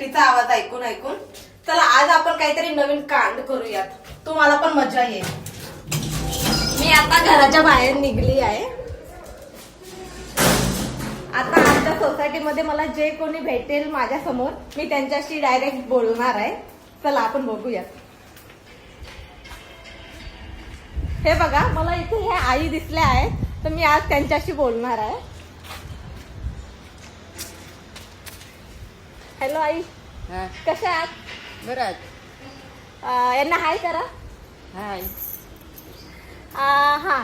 तिचा आवाज ऐकून ऐकून. चला आज आपण काहीतरी नवीन कांड करूयात, तुम्हाला पण मजा येईल. मी आता घराच्या बाहेर निघली आहे. आता आमच्या सोसायटीमध्ये मला जे कोणी भेटेल माझ्या समोर मी त्यांच्याशी डायरेक्ट बोलणार आहे. चला आपण बघूया. हे बघा, मला इथे हे आई दिसल्या आहेत, तर मी आज त्यांच्याशी बोलणार आहे. हॅलो आई, कशा आहात? बरं. यांना हाय करा. हाय. हा,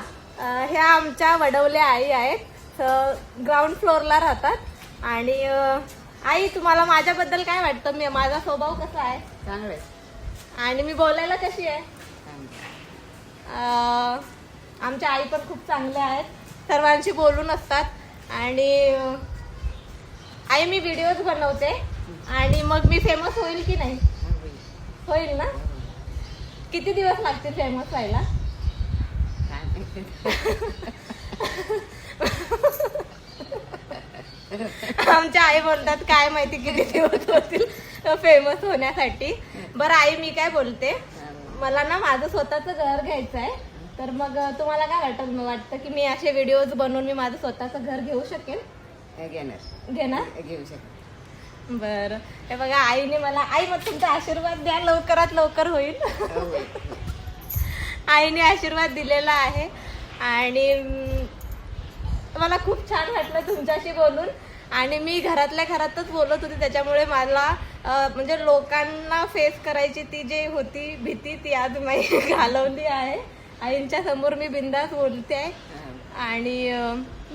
ह्या आमच्या वडवल्या आई आहेत, ग्राउंड फ्लोअरला राहतात. आणि आई, तुम्हाला माझ्याबद्दल काय वाटतं? माझा स्वभाव कसा आहे? चांगलं आहे. आणि मी बोलायला कशी आहे? आमच्या आई पण खूप चांगल्या आहेत, सर्वांशी बोलून असतात. आणि आई, मी व्हिडिओज बनवते आणि मग मी फेमस होईल की नाही? होईल ना? किती दिवस लागतील फेमस व्हायला? आमच्या आई बोलतात काय माहिती किती दिवस होतील फेमस होण्यासाठी. बरं आई, मी काय बोलते, मला ना माझं स्वतःचं घर घ्यायचं आहे. तर मग तुम्हाला काय वाटतं की मी असे व्हिडिओज बनवून मी माझं स्वतःचं घर घेऊ शकेल? घेणार? घेऊ शकतो. बरं. हे बघा, आईने मला, आई मग तुमचा आशीर्वाद द्या, लवकरात लवकर होईल. आईने आशीर्वाद दिलेला आहे. आणि मला खूप छान वाटलं तुमच्याशी बोलून. आणि मी घरातल्या घरातच बोलत होती, त्याच्यामुळे मला म्हणजे लोकांना फेस करायची ती जी होती भीती, ती आज मी घालवली आहे. आईंच्या समोर मी बिंदास बोलते आहे. आणि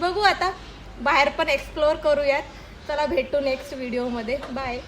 बघू आता, बाहेर पण एक्सप्लोअर करूयात. चला भेटू नेक्स्ट व्हिडिओमध्ये. बाय.